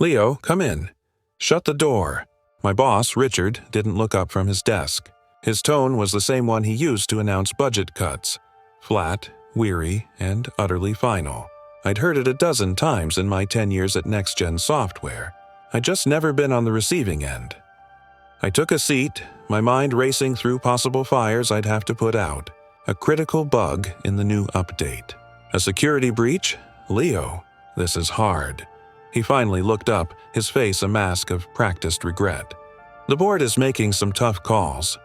"Leo, come in." "Shut the door." My boss, Richard, didn't look up from his desk. His tone was the same one he used to announce budget cuts. Flat, weary, and utterly final. I'd heard it a dozen times in my 10 years at NexGen Software. I'd just never been on the receiving end. I took a seat, my mind racing through possible fires I'd have to put out. A critical bug in the new update. A security breach? Leo, this is hard. He finally looked up, his face a mask of practiced regret. The board is making some tough calls.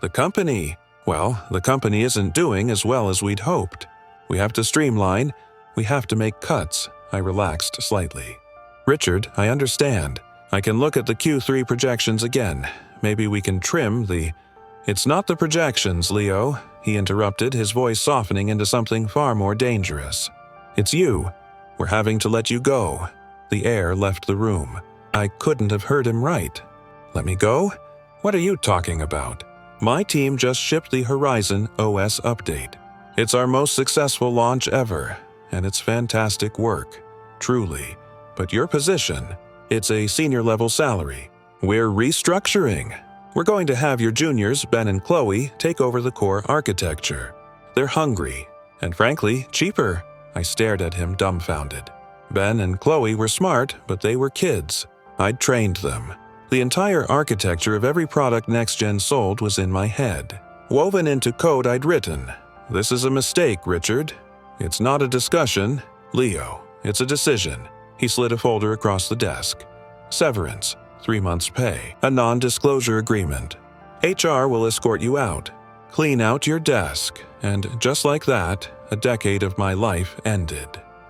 The company isn't doing as well as we'd hoped. We have to streamline. We have to make cuts. I relaxed slightly. Richard, I understand. I can look at the Q3 projections again. Maybe we can trim the... It's not the projections, Leo, he interrupted, his voice softening into something far more dangerous. It's you. We're having to let you go. The air left the room. I couldn't have heard him right. Let me go? What are you talking about? My team just shipped the Horizon OS update. It's our most successful launch ever, and it's fantastic work. Truly. But your position, it's a senior-level salary. We're restructuring. We're going to have your juniors, Ben and Chloe, take over the core architecture. They're hungry, and frankly, cheaper. I stared at him dumbfounded. Ben and Chloe were smart, but they were kids. I'd trained them. The entire architecture of every product NexGen sold was in my head, woven into code I'd written. This is a mistake, Richard. It's not a discussion. Leo, it's a decision. He slid a folder across the desk. Severance, 3 months' pay, a non-disclosure agreement. HR will escort you out. Clean out your desk. And just like that, a decade of my life ended.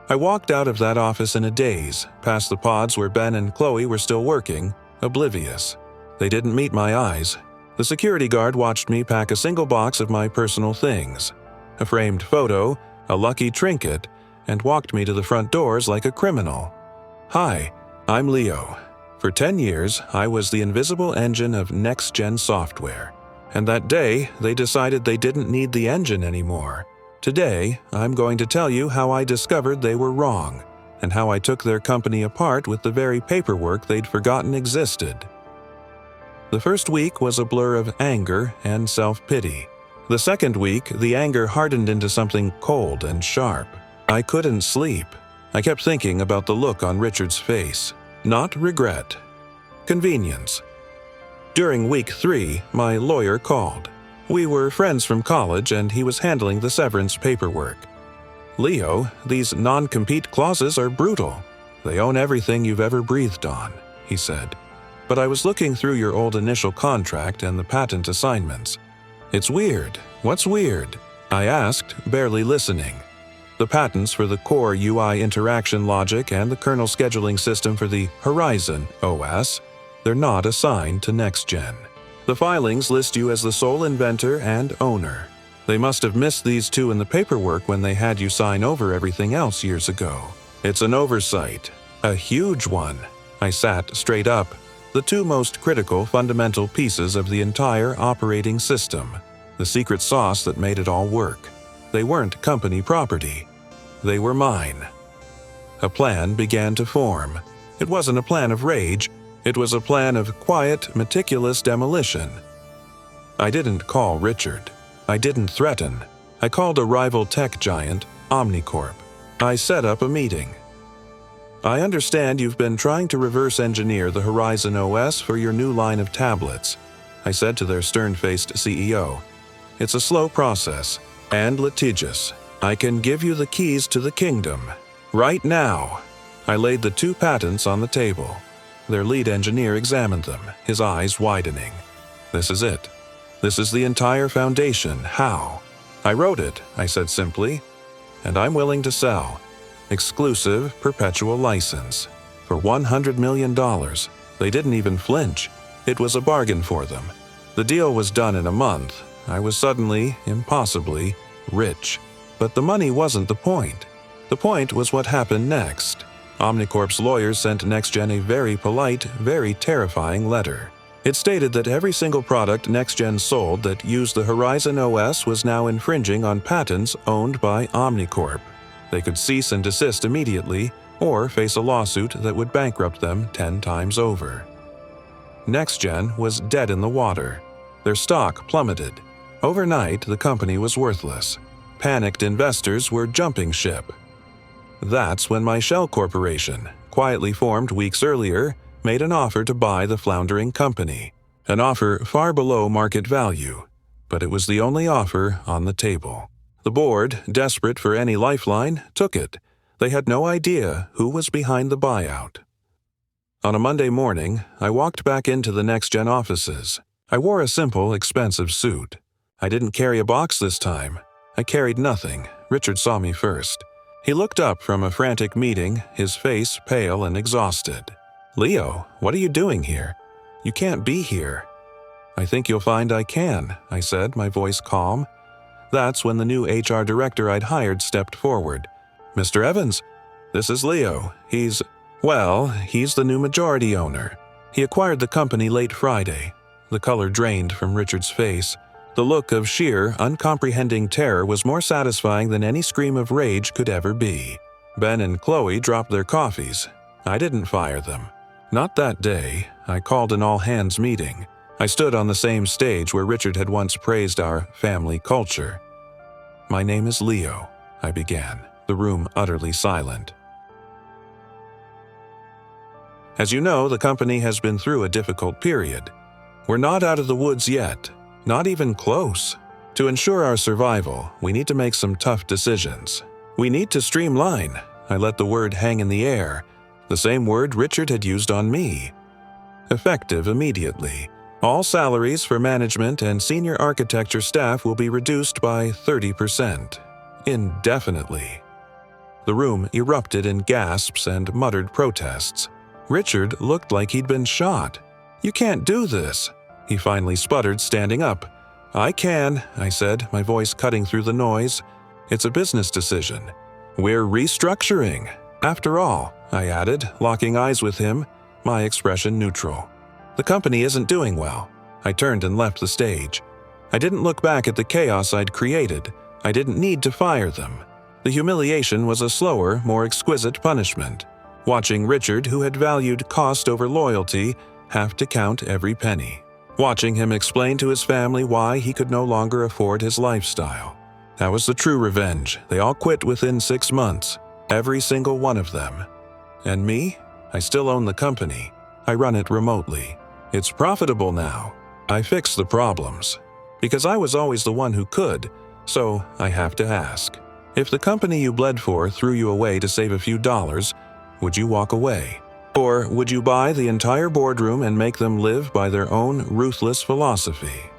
I walked out of that office in a daze, past the pods where Ben and Chloe were still working, oblivious. They didn't meet my eyes. The security guard watched me pack a single box of my personal things, a framed photo, a lucky trinket, and walked me to the front doors like a criminal. Hi, I'm Leo. For 10 years, I was the invisible engine of NexGen Software. And that day, they decided they didn't need the engine anymore. Today, I'm going to tell you how I discovered they were wrong, and how I took their company apart with the very paperwork they'd forgotten existed. The first week was a blur of anger and self-pity. The second week, the anger hardened into something cold and sharp. I couldn't sleep. I kept thinking about the look on Richard's face. Not regret. Convenience. During week 3, my lawyer called. We were friends from college and he was handling the severance paperwork. Leo, these non-compete clauses are brutal. They own everything you've ever breathed on, he said. But I was looking through your old initial contract and the patent assignments. It's weird. What's weird? I asked, barely listening. The patents for the core UI interaction logic and the kernel scheduling system for the Horizon OS, they're not assigned to NexGen. The filings list you as the sole inventor and owner. They must have missed these two in the paperwork when they had you sign over everything else years ago. It's an oversight. A huge one. I sat straight up. The two most critical fundamental pieces of the entire operating system. The secret sauce that made it all work. They weren't company property. They were mine. A plan began to form. It wasn't a plan of rage. It was a plan of quiet, meticulous demolition. I didn't call Richard. I didn't threaten. I called a rival tech giant, Omnicorp. I set up a meeting. I understand you've been trying to reverse engineer the Horizon OS for your new line of tablets, I said to their stern-faced CEO. It's a slow process and litigious. I can give you the keys to the kingdom. Right now. I laid the 2 patents on the table. Their lead engineer examined them, his eyes widening. This is it. This is the entire foundation. How? I wrote it, I said simply. And I'm willing to sell. Exclusive, perpetual license. For $100 million. They didn't even flinch. It was a bargain for them. The deal was done in a month. I was suddenly, impossibly, rich. But the money wasn't the point. The point was what happened next. Omnicorp's lawyers sent NexGen a very polite, very terrifying letter. It stated that every single product NexGen sold that used the Horizon OS was now infringing on patents owned by Omnicorp. They could cease and desist immediately, or face a lawsuit that would bankrupt them 10 times over. NexGen was dead in the water. Their stock plummeted. Overnight, the company was worthless. Panicked investors were jumping ship. That's when my shell corporation, quietly formed weeks earlier, made an offer to buy the floundering company. An offer far below market value, but it was the only offer on the table. The board, desperate for any lifeline, took it. They had no idea who was behind the buyout. On a Monday morning, I walked back into the NexGen offices. I wore a simple, expensive suit. I didn't carry a box this time. I carried nothing. Richard saw me first. He looked up from a frantic meeting, his face pale and exhausted. "Leo, what are you doing here? You can't be here." "I think you'll find I can," I said, my voice calm. That's when the new HR director I'd hired stepped forward. "Mr. Evans, this is Leo. He's the new majority owner. He acquired the company late Friday." The color drained from Richard's face. The look of sheer, uncomprehending terror was more satisfying than any scream of rage could ever be. Ben and Chloe dropped their coffees. I didn't fire them. Not that day. I called an all-hands meeting. I stood on the same stage where Richard had once praised our family culture. "My name is Leo," I began, the room utterly silent. "As you know, the company has been through a difficult period. We're not out of the woods yet, not even close. To ensure our survival, we need to make some tough decisions. We need to streamline." I let the word hang in the air, the same word Richard had used on me. "Effective immediately. All salaries for management and senior architecture staff will be reduced by 30%. Indefinitely." The room erupted in gasps and muttered protests. Richard looked like he'd been shot. "You can't do this," he finally sputtered, standing up. "I can," I said, my voice cutting through the noise. "It's a business decision. We're restructuring. After all," I added, locking eyes with him, my expression neutral. "The company isn't doing well." I turned and left the stage. I didn't look back at the chaos I'd created. I didn't need to fire them. The humiliation was a slower, more exquisite punishment. Watching Richard, who had valued cost over loyalty, have to count every penny. Watching him explain to his family why he could no longer afford his lifestyle. That was the true revenge. They all quit within 6 months. Every single one of them. And me? I still own the company. I run it remotely. It's profitable now. I fix the problems. Because I was always the one who could, so I have to ask. If the company you bled for threw you away to save a few dollars, would you walk away? Or would you buy the entire boardroom and make them live by their own ruthless philosophy?